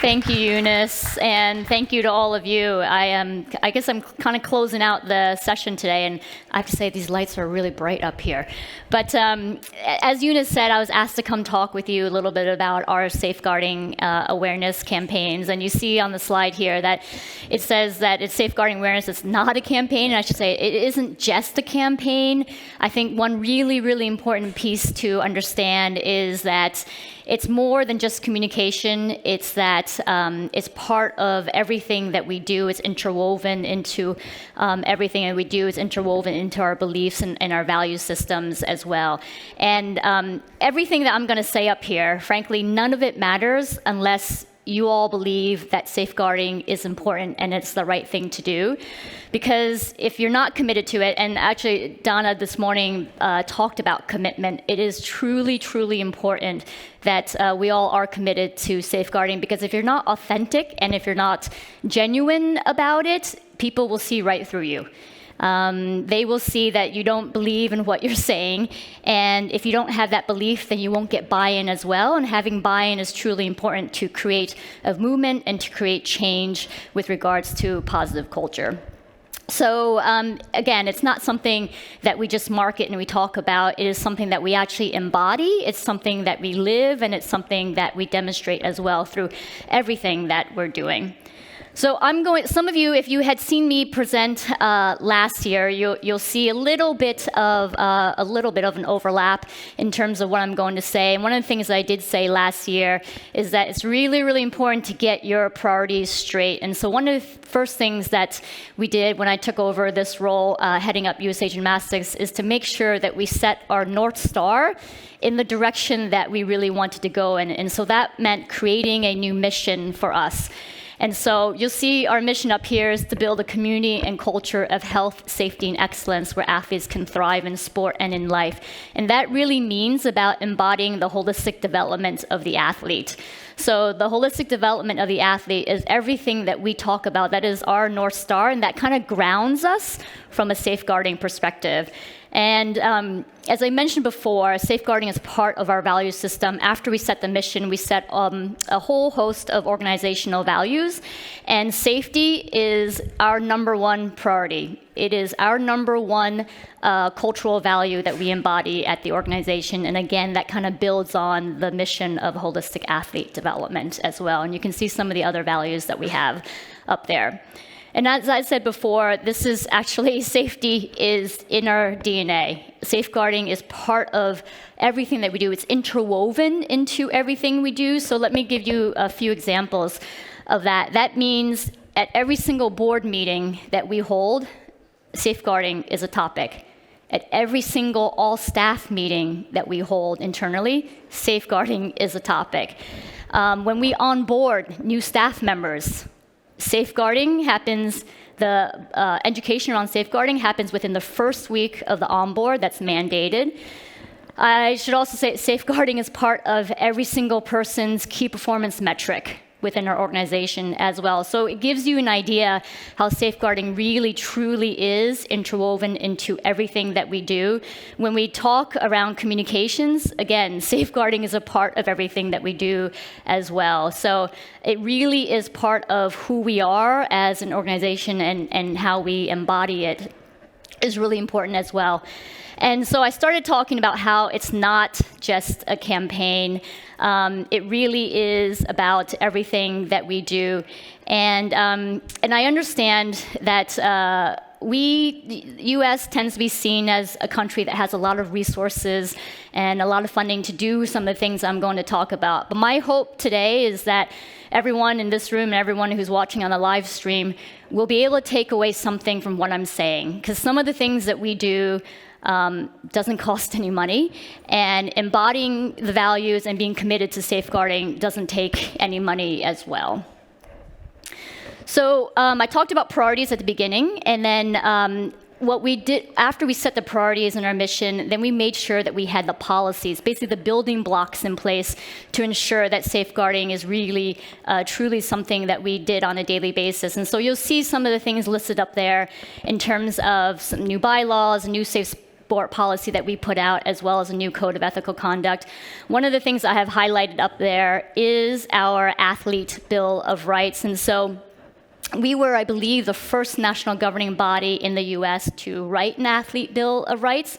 Thank you, Eunice, and thank you to all of you. I guess I'm kind of closing out the session today, and I have to say these lights are really bright up here. But as Eunice said, I was asked to come talk with you a little bit about our safeguarding awareness campaigns. And you see on the slide here that it says that it's safeguarding awareness. It's not a campaign. And I should say it isn't just a campaign. I think one really, really important piece to understand is that it's more than just communication. It's that it's part of everything that we do. It's interwoven into everything that we do. It's interwoven into our beliefs and our value systems as well. And everything that I'm going to say up here, frankly, none of it matters unless you all believe that safeguarding is important and it's the right thing to do. Because if you're not committed to it, and actually Donna this morning talked about commitment, it is truly, truly important that we all are committed to safeguarding, because if you're not authentic and if you're not genuine about it, people will see right through you. They will see that you don't believe in what you're saying, and if you don't have that belief, then you won't get buy-in as well, and having buy-in is truly important to create a movement and to create change with regards to positive culture. So again, it's not something that we just market and we talk about. It is something that we actually embody. It's something that we live, and it's something that we demonstrate as well through everything that we're doing. So some of you, if you had seen me present last year, you'll see a little bit of an overlap in terms of what I'm going to say. And one of the things that I did say last year is that it's really, really important to get your priorities straight. And so one of the first things that we did when I took over this role, heading up USA Gymnastics, is to make sure that we set our North Star in the direction that we really wanted to go in. And so that meant creating a new mission for us. And so you'll see our mission up here is to build a community and culture of health, safety, and excellence where athletes can thrive in sport and in life. And that really means about embodying the holistic development of the athlete. So the holistic development of the athlete is everything that we talk about. That is our North Star, and that kind of grounds us from a safeguarding perspective. And as I mentioned before, safeguarding is part of our value system. After we set the mission, we set a whole host of organizational values, and safety is our number one priority. It is our number one cultural value that we embody at the organization. And again, that kind of builds on the mission of holistic athlete development as well. And you can see some of the other values that we have up there. And as I said before, this is actually, safety is in our DNA. Safeguarding is part of everything that we do. It's interwoven into everything we do. So let me give you a few examples of that. That means at every single board meeting that we hold, safeguarding is a topic. At every single all-staff meeting that we hold internally, safeguarding is a topic. When we onboard new staff members, safeguarding happens, the education around safeguarding happens within the first week of the onboard. That's mandated. I should also say safeguarding is part of every single person's key performance metric within our organization as well. So it gives you an idea how safeguarding really truly is interwoven into everything that we do. When we talk around communications, again, safeguarding is a part of everything that we do as well. So it really is part of who we are as an organization, and how we embody it is really important as well. And so I started talking about how it's not just a campaign. It really is about everything that we do. And I understand that the U.S. tends to be seen as a country that has a lot of resources and a lot of funding to do some of the things I'm going to talk about. But my hope today is that everyone in this room and everyone who's watching on the live stream will be able to take away something from what I'm saying. Because some of the things that we do doesn't cost any money, and embodying the values and being committed to safeguarding doesn't take any money as well. So I talked about priorities at the beginning, and then what we did after we set the priorities in our mission, then we made sure that we had the policies, basically the building blocks in place to ensure that safeguarding is really, truly something that we did on a daily basis. And so you'll see some of the things listed up there in terms of some new bylaws, new safe board policy that we put out, as well as a new code of ethical conduct. One of the things I have highlighted up there is our Athlete Bill of Rights. And so we were, I believe, the first national governing body in the US to write an Athlete Bill of Rights,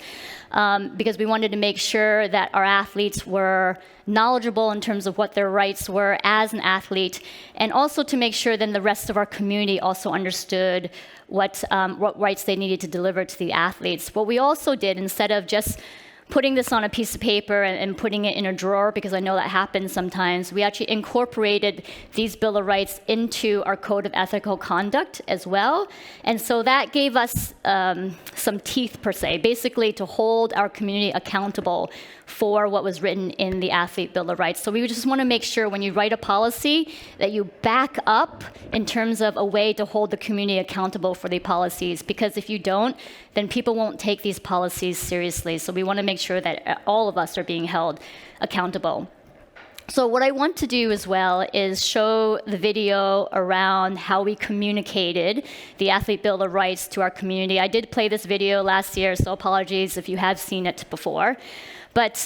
because we wanted to make sure that our athletes were knowledgeable in terms of what their rights were as an athlete, and also to make sure then the rest of our community also understood what rights they needed to deliver to the athletes. What we also did, instead of just putting this on a piece of paper and putting it in a drawer, because I know that happens sometimes, we actually incorporated these Bill of Rights into our Code of Ethical Conduct as well. And so that gave us some teeth, per se, basically to hold our community accountable for what was written in the Athlete Bill of Rights. So we just want to make sure when you write a policy that you back up in terms of a way to hold the community accountable for the policies, because if you don't, then people won't take these policies seriously. So we want to make sure that all of us are being held accountable. So what I want to do as well is show the video around how we communicated the Athlete Bill of Rights to our community. I did play this video last year, so apologies if you have seen it before. But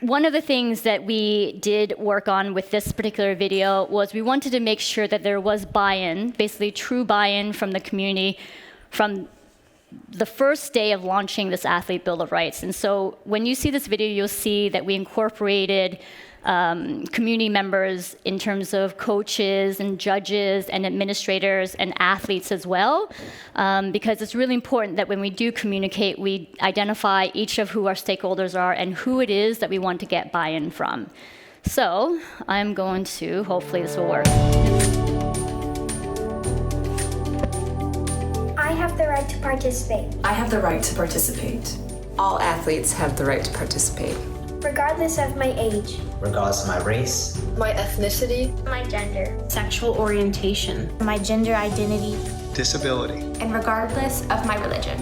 one of the things that we did work on with this particular video was we wanted to make sure that there was buy-in, basically true buy-in from the community from the first day of launching this Athlete Bill of Rights. And so when you see this video, you'll see that we incorporated community members in terms of coaches and judges and administrators and athletes as well, because it's really important that when we do communicate, we identify each of who our stakeholders are and who it is that we want to get buy-in from. So I'm going to, hopefully this will work. I have the right to participate. I have the right to participate. All athletes have the right to participate. Regardless of my age, regardless of my race, My ethnicity, my gender, sexual orientation, my gender identity, disability, and regardless of my religion.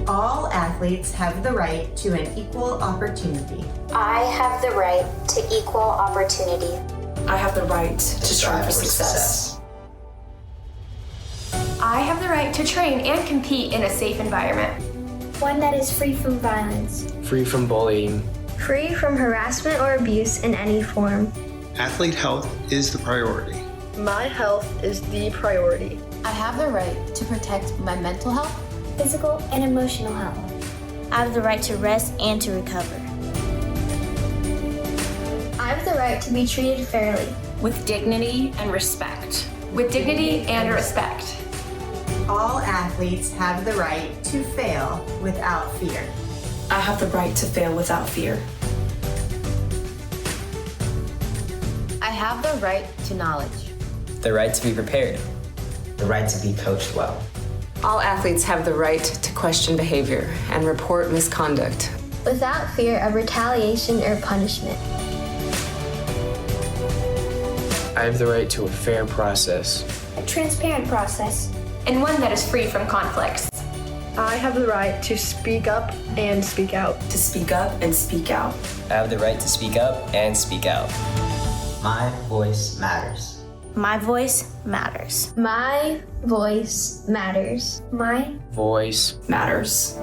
All athletes have the right to an equal opportunity. I have the right to equal opportunity. I have the right to strive for success. I have the right to train and compete in a safe environment. one that is free from violence, free from bullying. free from harassment or abuse in any form. Athlete health is the priority. My health is the priority. I have the right to protect my mental health, Physical and emotional health. I have the right to rest and to recover. I have the right to be treated fairly. with dignity and respect. With dignity and respect. All athletes have the right to fail without fear. I have the right to fail without fear. I have the right to knowledge, the right to be prepared, the right to be coached well. All athletes have the right to question behavior and report misconduct without fear of retaliation or punishment. I have the right to a fair process. A transparent process. And one that is free from conflicts. I have the right to speak up and speak out. To speak up and speak out. I have the right to speak up and speak out. My voice matters. My voice matters. My voice matters. My Voice Matters.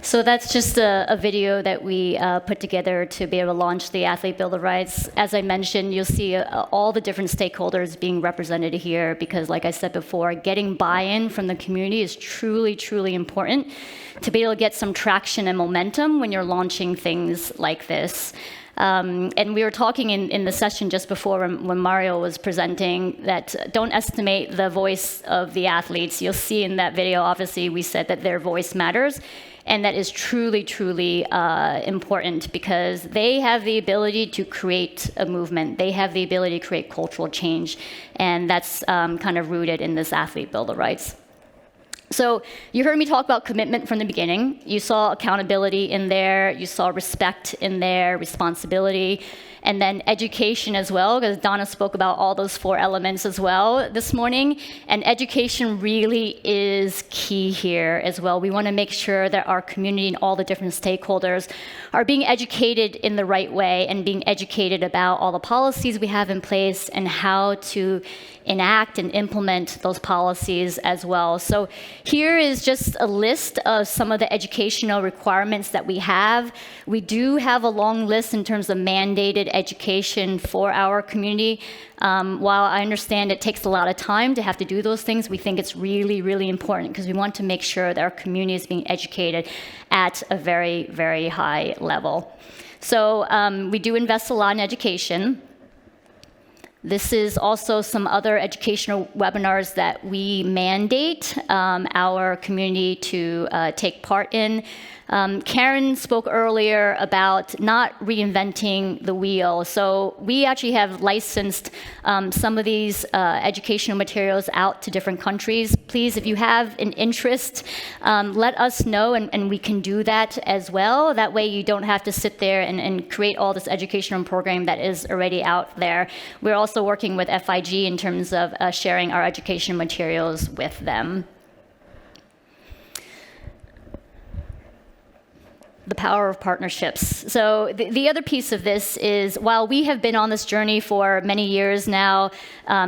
So that's just a video that we put together to be able to launch the Athlete Bill of Rights. As I mentioned, you'll see all the different stakeholders being represented here because, like I said before, getting buy-in from the community is truly, truly important to be able to get some traction and momentum when you're launching things like this. And we were talking in the session just before when Mario was presenting that don't estimate the voice of the athletes. You'll see in that video, obviously, we said that their voice matters. And that is truly, truly important because they have the ability to create a movement. They have the ability to create cultural change. And that's kind of rooted in this Athlete Bill of Rights. So you heard me talk about commitment from the beginning. You saw accountability in there. You saw respect in there, responsibility, and then education as well, because Donna spoke about all those 4 elements as well this morning. And education really is key here as well. We want to make sure that our community and all the different stakeholders are being educated in the right way and being educated about all the policies we have in place and how to enact and implement those policies as well. So here is just a list of some of the educational requirements that we have. We do have a long list in terms of mandated education for our community. While I understand it takes a lot of time to have to do those things, we think it's really, really important because we want to make sure that our community is being educated at a very, very high level. So we do invest a lot in education. This is also some other educational webinars that we mandate our community to take part in. Karen spoke earlier about not reinventing the wheel. So we actually have licensed some of these educational materials out to different countries. Please, if you have an interest, let us know, and we can do that as well. That way you don't have to sit there and create all this educational program that is already out there. We're also working with FIG in terms of sharing our educational materials with them. The power of partnerships. So the other piece of this is, while we have been on this journey for many years now,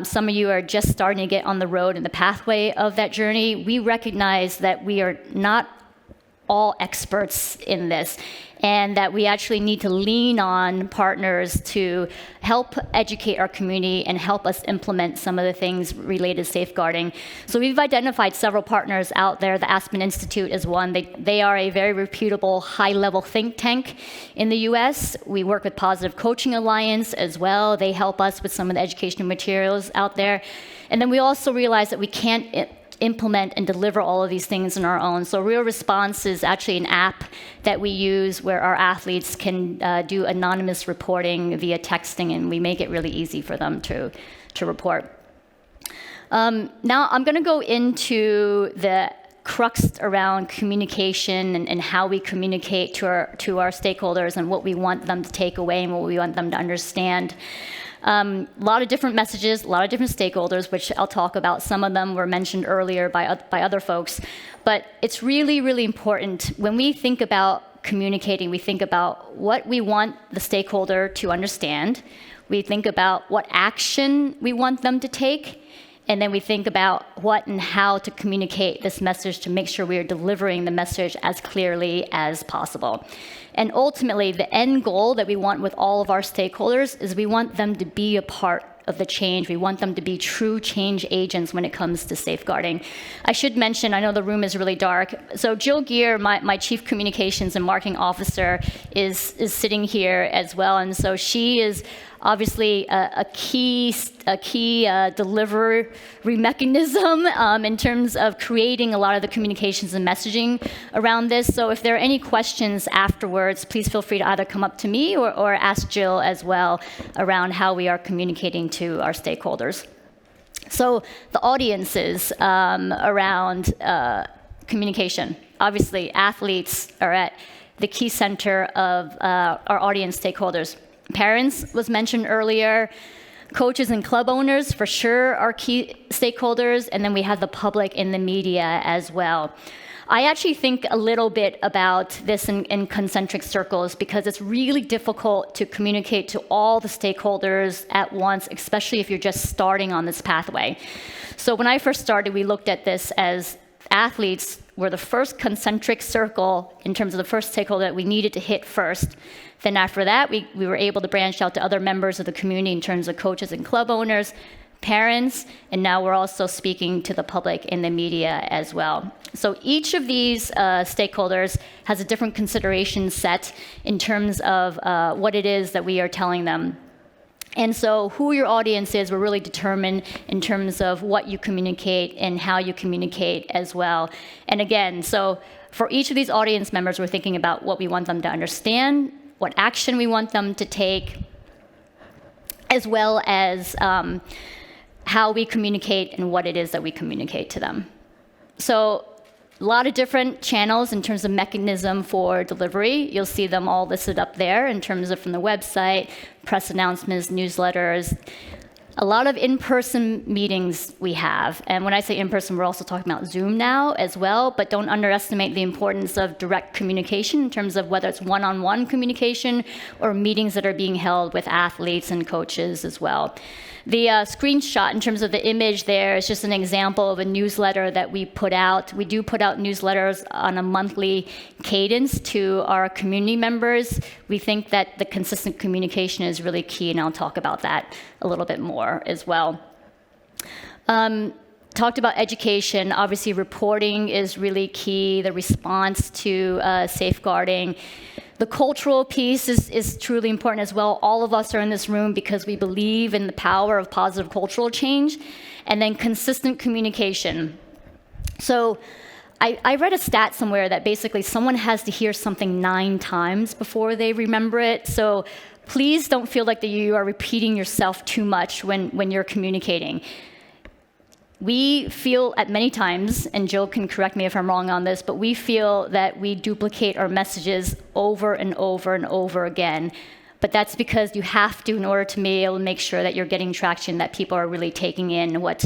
some of you are just starting to get on the road and the pathway of that journey, we recognize that we are not all experts in this, and that we actually need to lean on partners to help educate our community and help us implement some of the things related to safeguarding. So we've identified several partners out there. The Aspen Institute is one. They are a very reputable, high-level think tank in the US. We work with Positive Coaching Alliance as well. They help us with some of the educational materials out there. And then we also realize that we can't implement and deliver all of these things on our own. So Real Response is actually an app that we use where our athletes can do anonymous reporting via texting, and we make it really easy for them to report. Now I'm going to go into the crux around communication and how we communicate to our stakeholders and what we want them to take away and what we want them to understand. A lot of different messages, a lot of different stakeholders, which I'll talk about. Some of them were mentioned earlier by other folks. But it's really, really important when we think about communicating, we think about what we want the stakeholder to understand. We think about what action we want them to take. And then we think about what and how to communicate this message to make sure we are delivering the message as clearly as possible. And ultimately, the end goal that we want with all of our stakeholders is we want them to be a part of the change. We want them to be true change agents when it comes to safeguarding. I should mention, I know the room is really dark. So Jill Gear, my Chief Communications and Marketing Officer, is sitting here as well. And so she is obviously a key delivery mechanism in terms of creating a lot of the communications and messaging around this. So if there are any questions afterwards, please feel free to either come up to me or ask Jill as well around how we are communicating to our stakeholders. So the audiences around communication. Obviously, athletes are at the key center of our audience stakeholders. Parents was mentioned earlier. Coaches and club owners, for sure, are key stakeholders. And then we have the public and the media as well. I actually think a little bit about this in concentric circles because it's really difficult to communicate to all the stakeholders at once, especially if you're just starting on this pathway. So when I first started, we looked at this as athletes were the first concentric circle in terms of the first stakeholder that we needed to hit first. Then after that, we were able to branch out to other members of the community in terms of coaches and club owners, parents, and now we're also speaking to the public and the media as well. So each of these stakeholders has a different consideration set in terms of what it is that we are telling them. And so who your audience is will really determine in terms of what you communicate and how you communicate as well. And again, so for each of these audience members, we're thinking about what we want them to understand, what action we want them to take, as well as how we communicate and what it is that we communicate to them. So A lot of different channels in terms of mechanism for delivery. You'll see them all listed up there in terms of from the website, press announcements, newsletters. A lot of in-person meetings we have. And when I say in-person, we're also talking about Zoom now as well, but don't underestimate the importance of direct communication in terms of whether it's one-on-one communication or meetings that are being held with athletes and coaches as well. The screenshot in terms of the image there is just an example of a newsletter that we put out. We do put out newsletters on a monthly cadence to our community members. We think that the consistent communication is really key, and I'll talk about that a little bit more as well. Talked about education. Obviously, reporting is really key, the response to safeguarding. The cultural piece is truly important as well. All of us are in this room because we believe in the power of positive cultural change. And then consistent communication. So I read a stat somewhere that basically someone has to hear something 9 times before they remember it. So please don't feel like that you are repeating yourself too much when you're communicating. We feel at many times, and Jill can correct me if I'm wrong on this, but we feel that we duplicate our messages over and over and over again. But that's because you have to in order to be able to make sure that you're getting traction, that people are really taking in what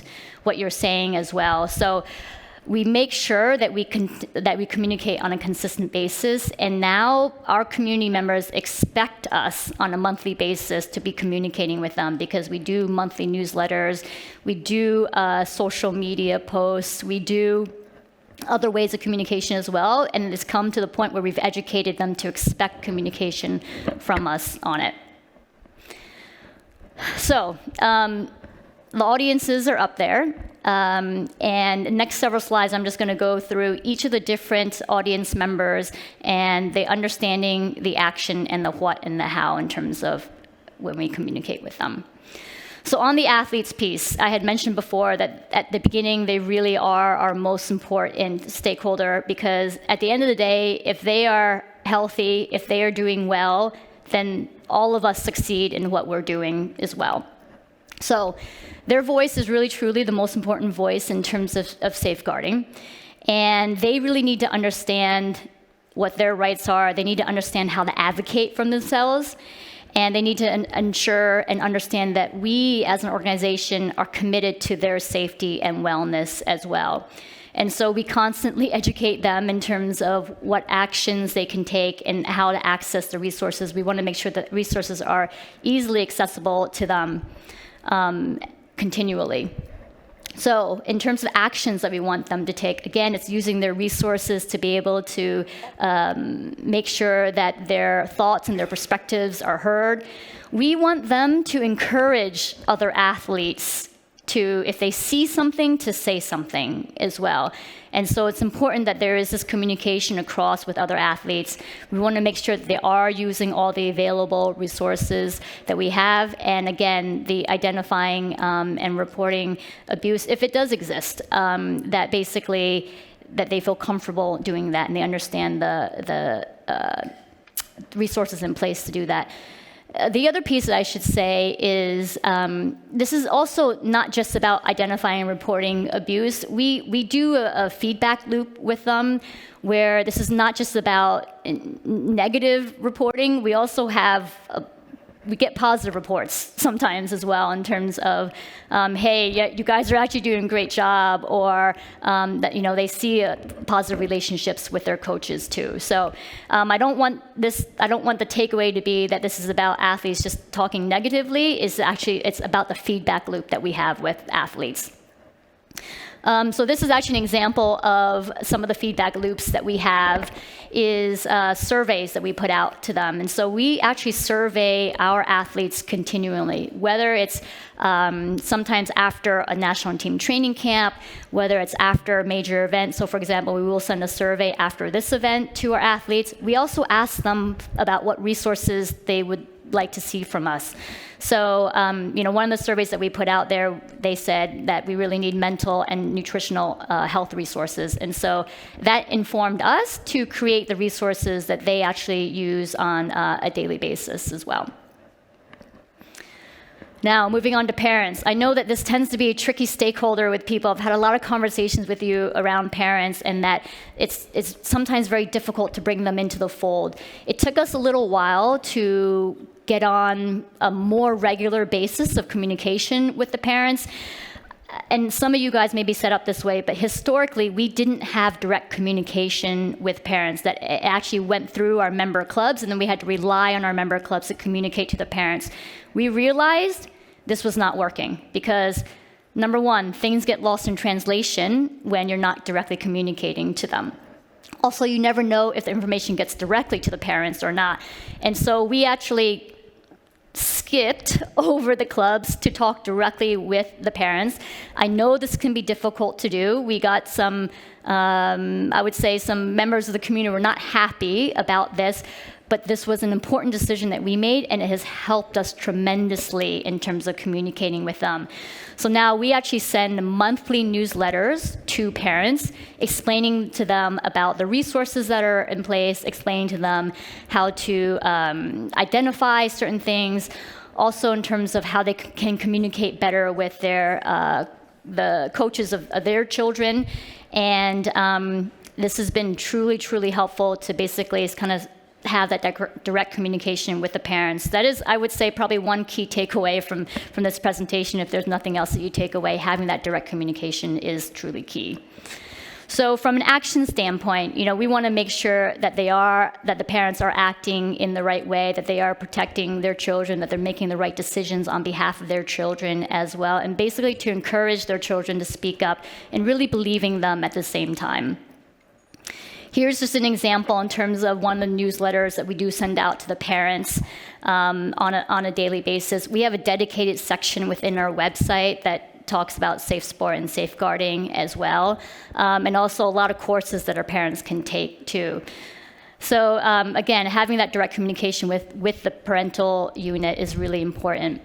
you're saying as well. So we make sure that we communicate on a consistent basis, and now our community members expect us on a monthly basis to be communicating with them because we do monthly newsletters, we do social media posts, we do other ways of communication as well, and it's come to the point where we've educated them to expect communication from us on it. So, the audiences are up there. And the next several slides, I'm just going to go through each of the different audience members and the understanding the action and the what and the how in terms of when we communicate with them. So on the athletes piece, I had mentioned before that at the beginning, they really are our most important stakeholder because at the end of the day, if they are healthy, if they are doing well, then all of us succeed in what we're doing as well. So their voice is really truly the most important voice in terms of safeguarding. And they really need to understand what their rights are. They need to understand how to advocate for themselves. And they need to ensure and understand that we as an organization are committed to their safety and wellness as well. And so we constantly educate them in terms of what actions they can take and how to access the resources. We want to make sure that resources are easily accessible to them. Continually. So in terms of actions that we want them to take, again, it's using their resources to be able to make sure that their thoughts and their perspectives are heard. We want them to encourage other athletes to, if they see something, to say something as well. And so it's important that there is this communication across with other athletes. We want to make sure that they are using all the available resources that we have. And again, the identifying and reporting abuse, if it does exist, that basically that they feel comfortable doing that and they understand the resources in place to do that. The other piece that I should say is this is also not just about identifying and reporting abuse. We do a feedback loop with them where this is not just about negative reporting. We also have we get positive reports sometimes as well in terms of, hey, yeah, you guys are actually doing a great job, or that they see positive relationships with their coaches too. So I don't want the takeaway to be that this is about athletes just talking negatively. It's about the feedback loop that we have with athletes. So this is actually an example of some of the feedback loops that we have is surveys that we put out to them. And so we actually survey our athletes continually, whether it's sometimes after a national team training camp, whether it's after a major event. So for example, we will send a survey after this event to our athletes. We also ask them about what resources they would like to see from us. So, one of the surveys that we put out there, they said that we really need mental and nutritional health resources. And so that informed us to create the resources that they actually use on a daily basis as well. Now, moving on to parents. I know that this tends to be a tricky stakeholder with people. I've had a lot of conversations with you around parents, and that it's sometimes very difficult to bring them into the fold. It took us a little while to get on a more regular basis of communication with the parents. And some of you guys may be set up this way, but historically, we didn't have direct communication with parents. That actually went through our member clubs, and then we had to rely on our member clubs to communicate to the parents. We realized this was not working because, number one, things get lost in translation when you're not directly communicating to them. Also, you never know if the information gets directly to the parents or not. And so we actually skipped over the clubs to talk directly with the parents. I know this can be difficult to do. We got some, I would say, some members of the community were not happy about this, but this was an important decision that we made, and it has helped us tremendously in terms of communicating with them. So now we actually send monthly newsletters to parents, explaining to them about the resources that are in place, explaining to them how to identify certain things, also in terms of how they can communicate better with the coaches of their children. And this has been truly, truly helpful to basically kind of have that direct communication with the parents. That is, I would say, probably one key takeaway from this presentation. If there's nothing else that you take away, having that direct communication is truly key. So from an action standpoint, we want to make sure that the parents are acting in the right way, that they are protecting their children, that they're making the right decisions on behalf of their children as well, and basically to encourage their children to speak up and really believing them at the same time. Here's just an example in terms of one of the newsletters that we do send out to the parents on a daily basis. We have a dedicated section within our website that talks about safe sport and safeguarding as well, and also a lot of courses that our parents can take too. So again, having that direct communication with the parental unit is really important.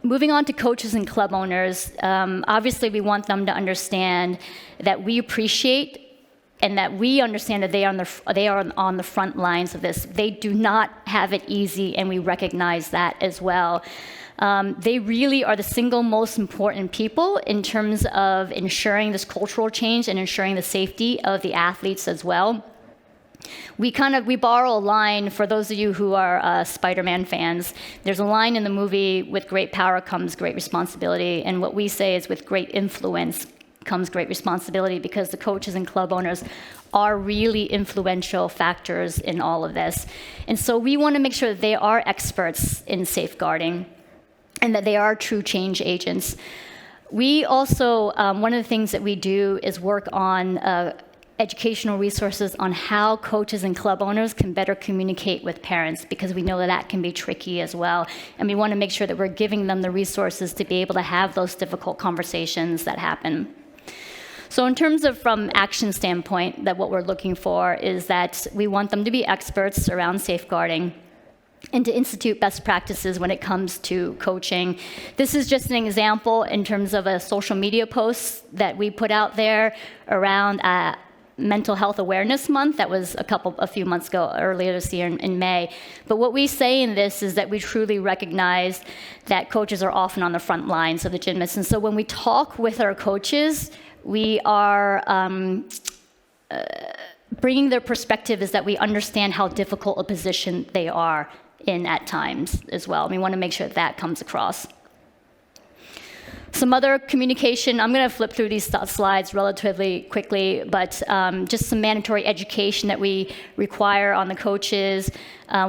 Moving on to coaches and club owners, obviously we want them to understand that we appreciate and that we understand that they are on the front lines of this. They do not have it easy, and we recognize that as well. They really are the single most important people in terms of ensuring this cultural change and ensuring the safety of the athletes as well. We borrow a line for those of you who are Spider-Man fans. There's a line in the movie, with great power comes great responsibility, and what we say is with great influence comes great responsibility, because the coaches and club owners are really influential factors in all of this. And so we want to make sure that they are experts in safeguarding and that they are true change agents. We also, one of the things that we do is work on educational resources on how coaches and club owners can better communicate with parents, because we know that can be tricky as well. And we want to make sure that we're giving them the resources to be able to have those difficult conversations that happen. So in terms of from action standpoint, that what we're looking for is that we want them to be experts around safeguarding and to institute best practices when it comes to coaching. This is just an example in terms of a social media post that we put out there around Mental Health Awareness Month. That was a few months ago, earlier this year in May. But what we say in this is that we truly recognize that coaches are often on the front lines of the gymnasts. And so when we talk with our coaches, we are bringing their perspective, is that we understand how difficult a position they are in at times as well. We want to make sure that comes across. Some other communication, I'm going to flip through these slides relatively quickly, but just some mandatory education that we require on the coaches.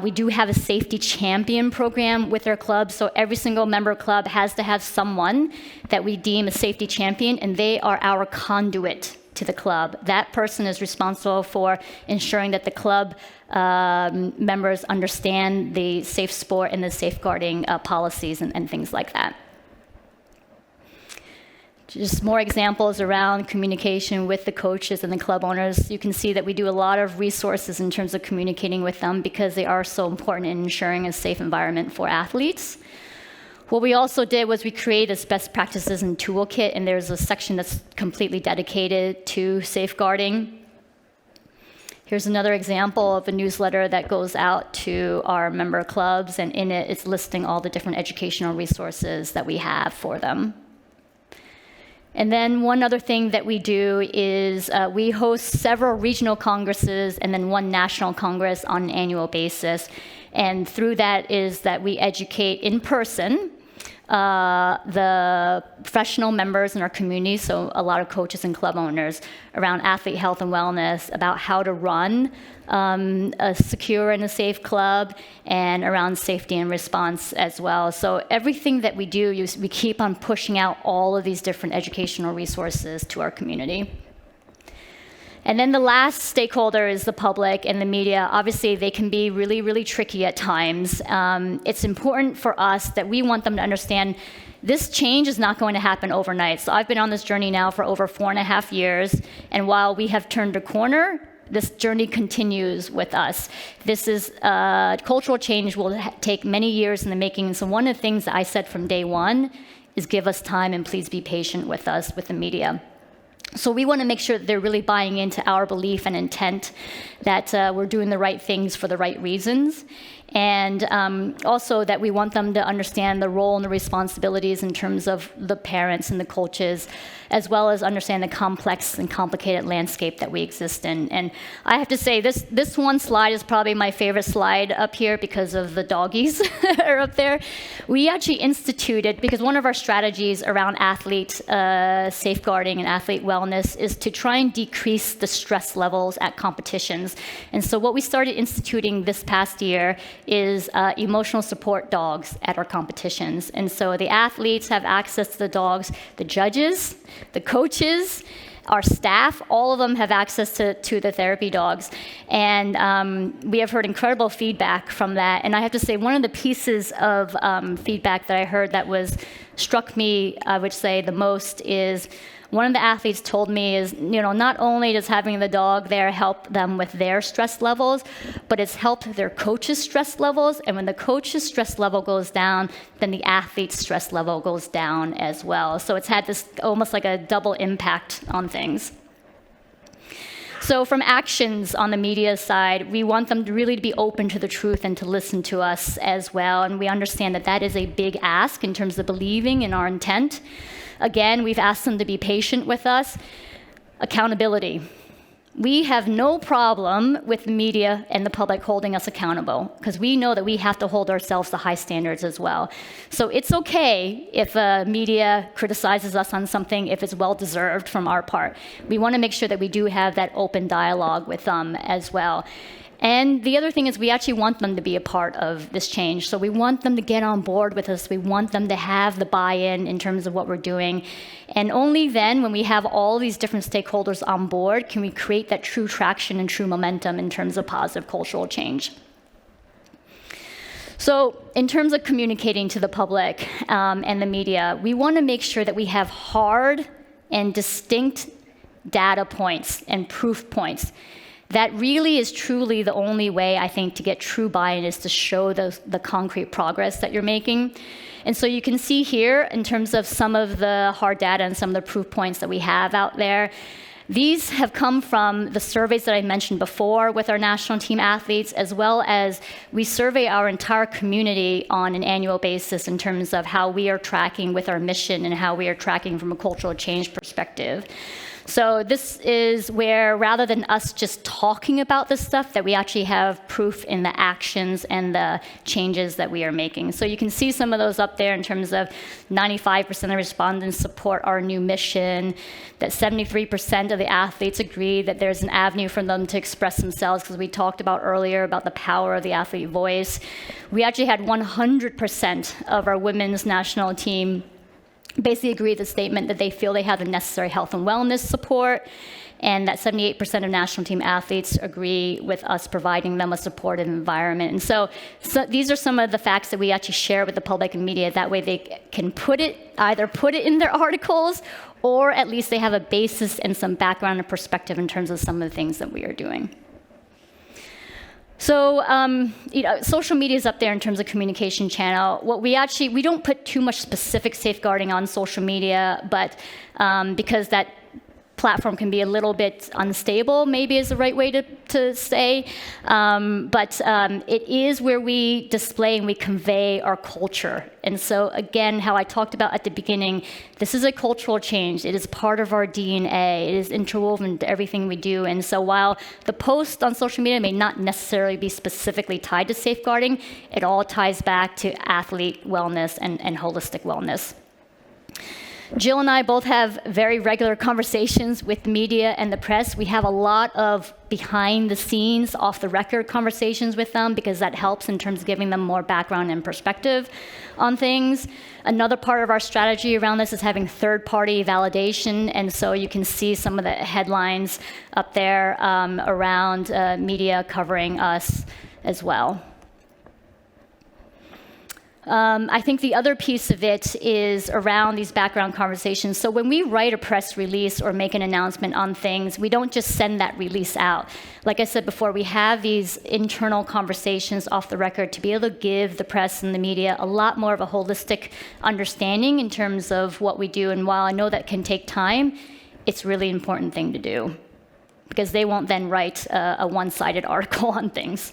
We do have a safety champion program with our club, so every single member club has to have someone that we deem a safety champion, and they are our conduit to the club. That person is responsible for ensuring that the club members understand the safe sport and the safeguarding policies and things like that. Just more examples around communication with the coaches and the club owners. You can see that we do a lot of resources in terms of communicating with them, because they are so important in ensuring a safe environment for athletes. What we also did was we created a best practices and toolkit, and there's a section that's completely dedicated to safeguarding. Here's another example of a newsletter that goes out to our member clubs, and in it, it's listing all the different educational resources that we have for them. And then one other thing that we do is we host several regional congresses and then one national congress on an annual basis. And through that is that we educate in person the professional members in our community, so a lot of coaches and club owners, around athlete health and wellness, about how to run a secure and a safe club, and around safety and response as well. So everything that we do, we keep on pushing out all of these different educational resources to our community. And then the last stakeholder is the public and the media. Obviously, they can be really, really tricky at times. It's important for us that we want them to understand this change is not going to happen overnight. So I've been on this journey now for over 4.5 years, and while we have turned a corner, this journey continues with us. This is cultural change will take many years in the making. And so one of the things that I said from day one is give us time and please be patient with us, with the media. So we want to make sure that they're really buying into our belief and intent that we're doing the right things for the right reasons. And also that we want them to understand the role and the responsibilities in terms of the parents and the coaches, as well as understand the complex and complicated landscape that we exist in. And I have to say, this one slide is probably my favorite slide up here because of the doggies that are up there. We actually instituted, because one of our strategies around athlete safeguarding and athlete wellness is to try and decrease the stress levels at competitions. And so what we started instituting this past year is emotional support dogs at our competitions. And so the athletes have access to the dogs, the judges, the coaches, our staff, all of them have access to the therapy dogs. And we have heard incredible feedback from that. And I have to say, one of the pieces of feedback that I heard that struck me, I would say, the most is one of the athletes told me is, not only does having the dog there help them with their stress levels, but it's helped their coach's stress levels. And when the coach's stress level goes down, then the athlete's stress level goes down as well. So it's had this almost like a double impact on things. So from actions on the media side, we want them to really be open to the truth and to listen to us as well. And we understand that that is a big ask in terms of believing in our intent. Again, we've asked them to be patient with us. Accountability. We have no problem with the media and the public holding us accountable, because we know that we have to hold ourselves to high standards as well. So it's okay if media criticizes us on something, if it's well-deserved from our part. We want to make sure that we do have that open dialogue with them as well. And the other thing is we actually want them to be a part of this change. So we want them to get on board with us. We want them to have the buy-in in terms of what we're doing. And only then, when we have all these different stakeholders on board, can we create that true traction and true momentum in terms of positive cultural change. So in terms of communicating to the public and the media, we want to make sure that we have hard and distinct data points and proof points. That really is truly the only way, I think, to get true buy-in is to show the concrete progress that you're making. And so you can see here, in terms of some of the hard data and some of the proof points that we have out there, these have come from the surveys that I mentioned before with our national team athletes, as well as we survey our entire community on an annual basis in terms of how we are tracking with our mission and how we are tracking from a cultural change perspective. So this is where, rather than us just talking about this stuff, that we actually have proof in the actions and the changes that we are making. So you can see some of those up there in terms of 95% of respondents support our new mission, that 73% of the athletes agree that there's an avenue for them to express themselves, because we talked about earlier about the power of the athlete voice. We actually had 100% of our women's national team basically agree with the statement that they feel they have the necessary health and wellness support, and that 78% of national team athletes agree with us providing them a supportive environment. And so these are some of the facts that we actually share with the public and media. That way they can either put it in their articles, or at least they have a basis and some background and perspective in terms of some of the things that we are doing. So, social media is up there in terms of communication channel. We don't put too much specific safeguarding on social media, but because that platform can be a little bit unstable, maybe is the right way to say. But it is where we display and we convey our culture. And so again, how I talked about at the beginning, this is a cultural change. It is part of our DNA. It is interwoven into everything we do. And so while the post on social media may not necessarily be specifically tied to safeguarding, it all ties back to athlete wellness and holistic wellness. Jill and I both have very regular conversations with media and the press. We have a lot of behind the scenes, off the record conversations with them because that helps in terms of giving them more background and perspective on things. Another part of our strategy around this is having third-party validation, and so you can see some of the headlines up there around media covering us as well. I think the other piece of it is around these background conversations. So when we write a press release or make an announcement on things, we don't just send that release out. Like I said before, we have these internal conversations off the record to be able to give the press and the media a lot more of a holistic understanding in terms of what we do. And while I know that can take time, it's a really important thing to do because they won't then write a one-sided article on things.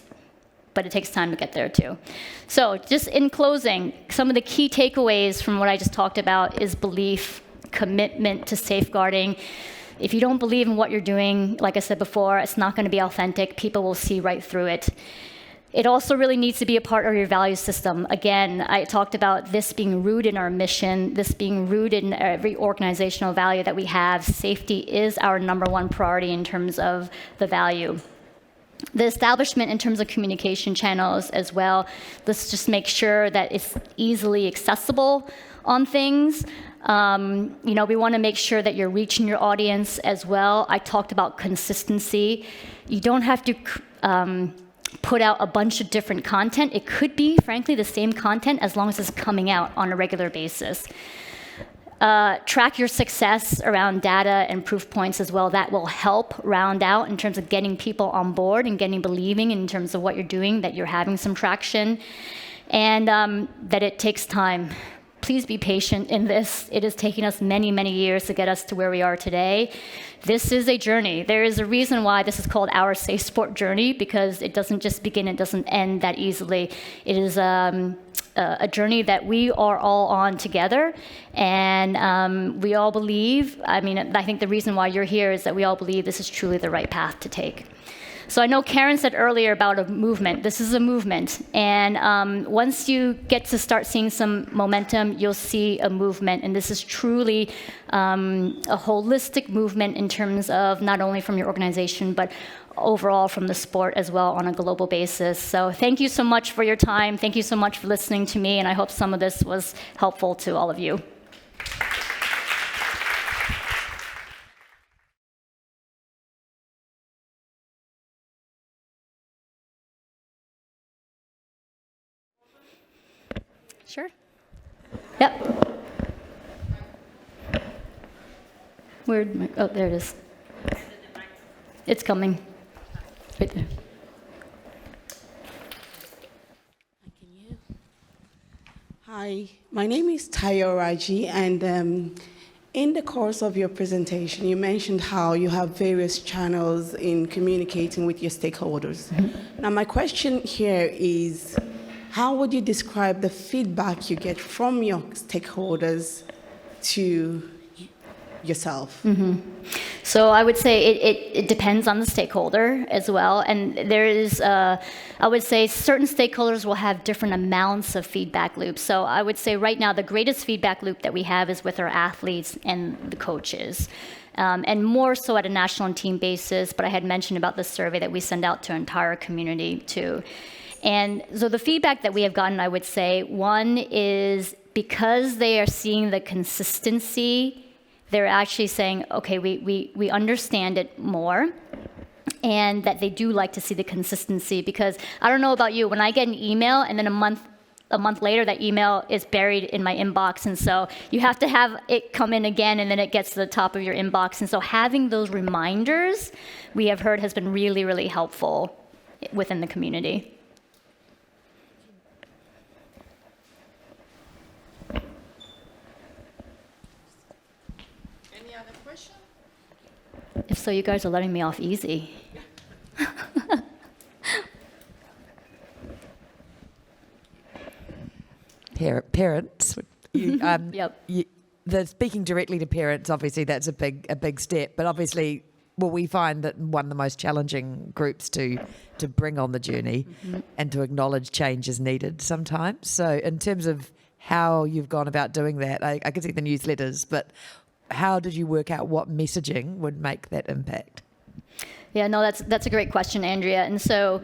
But it takes time to get there too. So just in closing, some of the key takeaways from what I just talked about is belief, commitment to safeguarding. If you don't believe in what you're doing, like I said before, it's not going to be authentic. People will see right through it. It also really needs to be a part of your value system. Again, I talked about this being rooted in our mission, this being rooted in every organizational value that we have. Safety is our #1 priority in terms of the value. The establishment in terms of communication channels as well, let's just make sure that it's easily accessible on things. We want to make sure that you're reaching your audience as well. I talked about consistency. You don't have to put out a bunch of different content. It could be, frankly, the same content as long as it's coming out on a regular basis. Track your success around data and proof points as well. That will help round out in terms of getting people on board and getting believing in terms of what you're doing, that you're having some traction, and that it takes time. Please be patient in this. It is taking us many, many years to get us to where we are today. This is a journey. There is a reason why this is called our Safe Sport Journey, because it doesn't just begin, it doesn't end that easily. It is a journey that we are all on together, and we all believe, I think the reason why you're here is that we all believe this is truly the right path to take. So I know Karen said earlier about a movement. This is a movement, and once you get to start seeing some momentum, you'll see a movement, and this is truly a holistic movement in terms of not only from your organization, but overall from the sport as well on a global basis. So thank you so much for your time. Thank you so much for listening to me, and I hope some of this was helpful to all of you. Sure. Yep. Where'd my, oh, there it is. It's coming. Right there. Hi, my name is Tayo Raji, and in the course of your presentation, you mentioned how you have various channels in communicating with your stakeholders. Mm-hmm. Now, my question here is, how would you describe the feedback you get from your stakeholders to yourself? Mm-hmm. So I would say it depends on the stakeholder as well. And there is, I would say certain stakeholders will have different amounts of feedback loops. So I would say right now the greatest feedback loop that we have is with our athletes and the coaches. And more so at a national and team basis, but I had mentioned about the survey that we send out to our entire community too. And so the feedback that we have gotten, I would say, one is because they are seeing the consistency, they're actually saying, okay, we understand it more, and that they do like to see the consistency. Because I don't know about you, when I get an email and then a month later that email is buried in my inbox, and so you have to have it come in again, and then it gets to the top of your inbox. And so having those reminders, we have heard, has been really, really helpful within the community. So you guys are letting me off easy. Parents. Yep. The speaking directly to parents, obviously, that's a big step. But obviously, we find that one of the most challenging groups to bring on the journey and to acknowledge change is needed sometimes. So in terms of how you've gone about doing that, I can see the newsletters, but how did you work out what messaging would make that impact? Yeah, no, that's a great question, Andrea. And so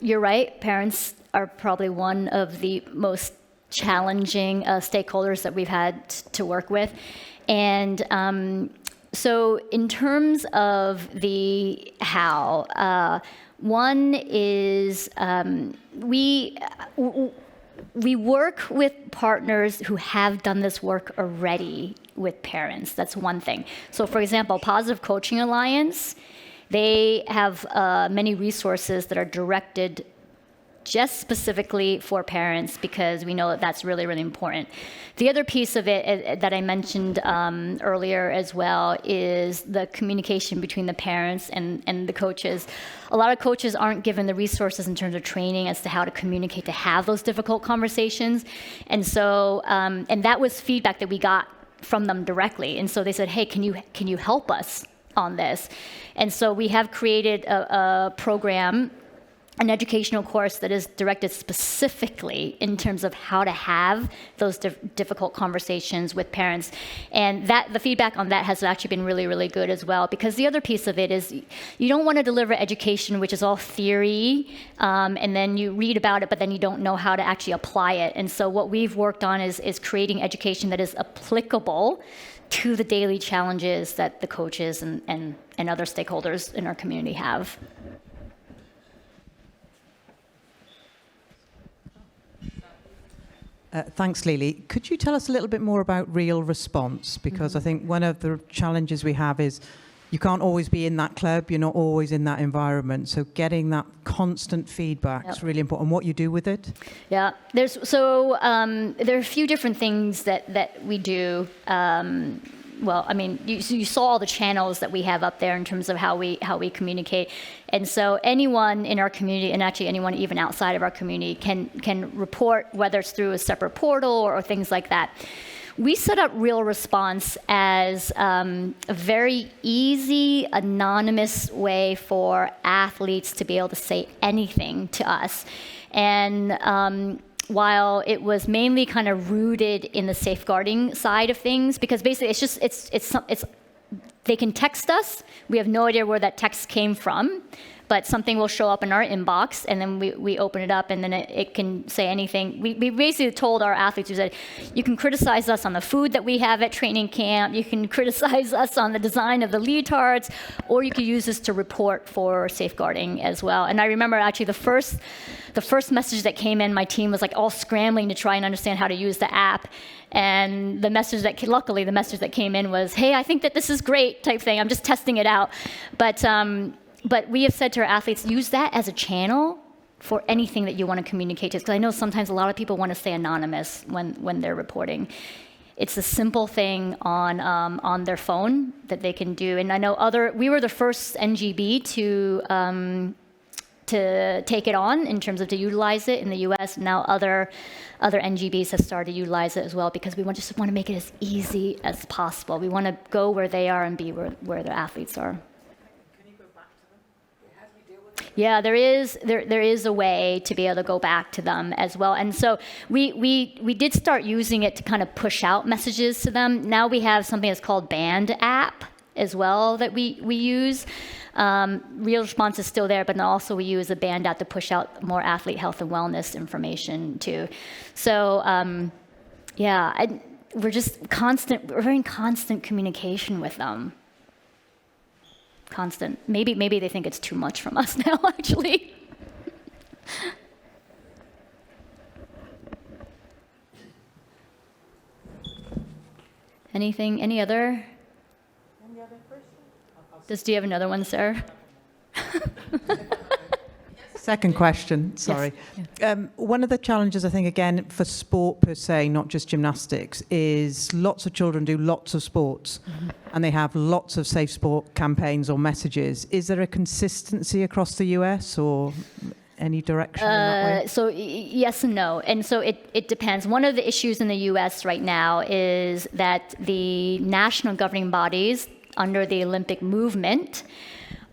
you're right. Parents are probably one of the most challenging stakeholders that we've had to work with. And so in terms of the how, one is we work with partners who have done this work already with parents. That's one thing. So for example, Positive Coaching Alliance, they have many resources that are directed just specifically for parents because we know that that's really, really important. The other piece of it that I mentioned earlier as well is the communication between the parents and the coaches. A lot of coaches aren't given the resources in terms of training as to how to communicate, to have those difficult conversations. And so, and that was feedback that we got from them directly. And so they said, hey, can you help us on this? And so we have created a program, an educational course that is directed specifically in terms of how to have those difficult conversations with parents. And that the feedback on that has actually been really, really good as well, because the other piece of it is you don't want to deliver education which is all theory, and then you read about it, but then you don't know how to actually apply it. And so what we've worked on is creating education that is applicable to the daily challenges that the coaches and other stakeholders in our community have. Thanks, Lily. Could you tell us a little bit more about real response? Because I think one of the challenges we have is you can't always be in that club, you're not always in that environment. So getting that constant feedback is really important. What you do with it? Yeah, there are a few different things that we do. Well, I mean, you saw all the channels that we have up there in terms of how we communicate. And so anyone in our community, and actually anyone even outside of our community, can report, whether it's through a separate portal or things like that. We set up Real Response as a very easy, anonymous way for athletes to be able to say anything to us. And while it was mainly kind of rooted in the safeguarding side of things, because basically it's they can text us. We have no idea where that text came from, but something will show up in our inbox, and then we open it up, and then it can say anything. We basically told our athletes, we said, you can criticize us on the food that we have at training camp, you can criticize us on the design of the leotards, or you could use this to report for safeguarding as well. And I remember actually the first message that came in, my team was like all scrambling to try and understand how to use the app. And luckily the message that came in was, hey, I think that this is great type thing. I'm just testing it out. But we have said to our athletes, use that as a channel for anything that you want to communicate to us. Because I know sometimes a lot of people want to stay anonymous when they're reporting. It's a simple thing on their phone that they can do. And I know we were the first NGB to take it on in terms of to utilize it in the U.S. Now other NGBs have started to utilize it as well, because we just want to make it as easy as possible. We want to go where they are and be where their athletes are. Can you go back to them? How do you deal with it? Yeah, there is a way to be able to go back to them as well. And so we did start using it to kind of push out messages to them. Now we have something that's called Band app as well that we use. Real Response is still there, but then also we use a Band app to push out more athlete health and wellness information too. So we're in constant communication with them. Constant. Maybe they think it's too much from us now, actually. Anything? Any other? Do you have another one, Sarah? Second question, sorry. Yes. One of the challenges, I think, again, for sport per se, not just gymnastics, is lots of children do lots of sports and they have lots of safe sport campaigns or messages. Is there a consistency across the US or any direction in that way? So yes and no. And so it depends. One of the issues in the US right now is that the national governing bodies under the Olympic movement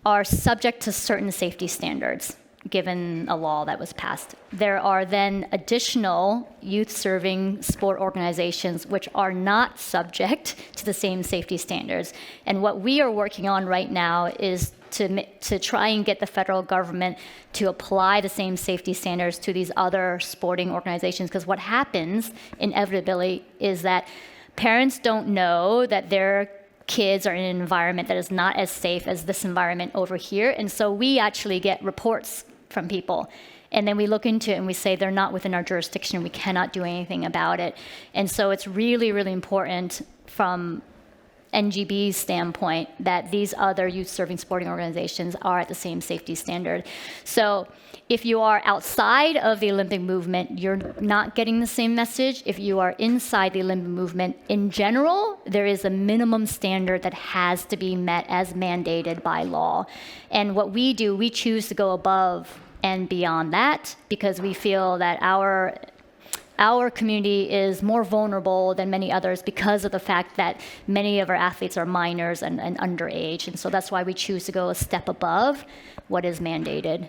are subject to certain safety standards, given a law that was passed. There are then additional youth-serving sport organizations which are not subject to the same safety standards. And what we are working on right now is to try and get the federal government to apply the same safety standards to these other sporting organizations. Because what happens inevitably is that parents don't know that their kids are in an environment that is not as safe as this environment over here. And so we actually get reports from people. And then we look into it and we say they're not within our jurisdiction. We cannot do anything about it. And so it's really, really important from NGB's standpoint that these other youth-serving sporting organizations are at the same safety standard. So if you are outside of the Olympic movement, you're not getting the same message. If you are inside the Olympic movement, in general, there is a minimum standard that has to be met as mandated by law. And what we do, we choose to go above and beyond that because we feel that our community is more vulnerable than many others because of the fact that many of our athletes are minors and underage. And so that's why we choose to go a step above what is mandated.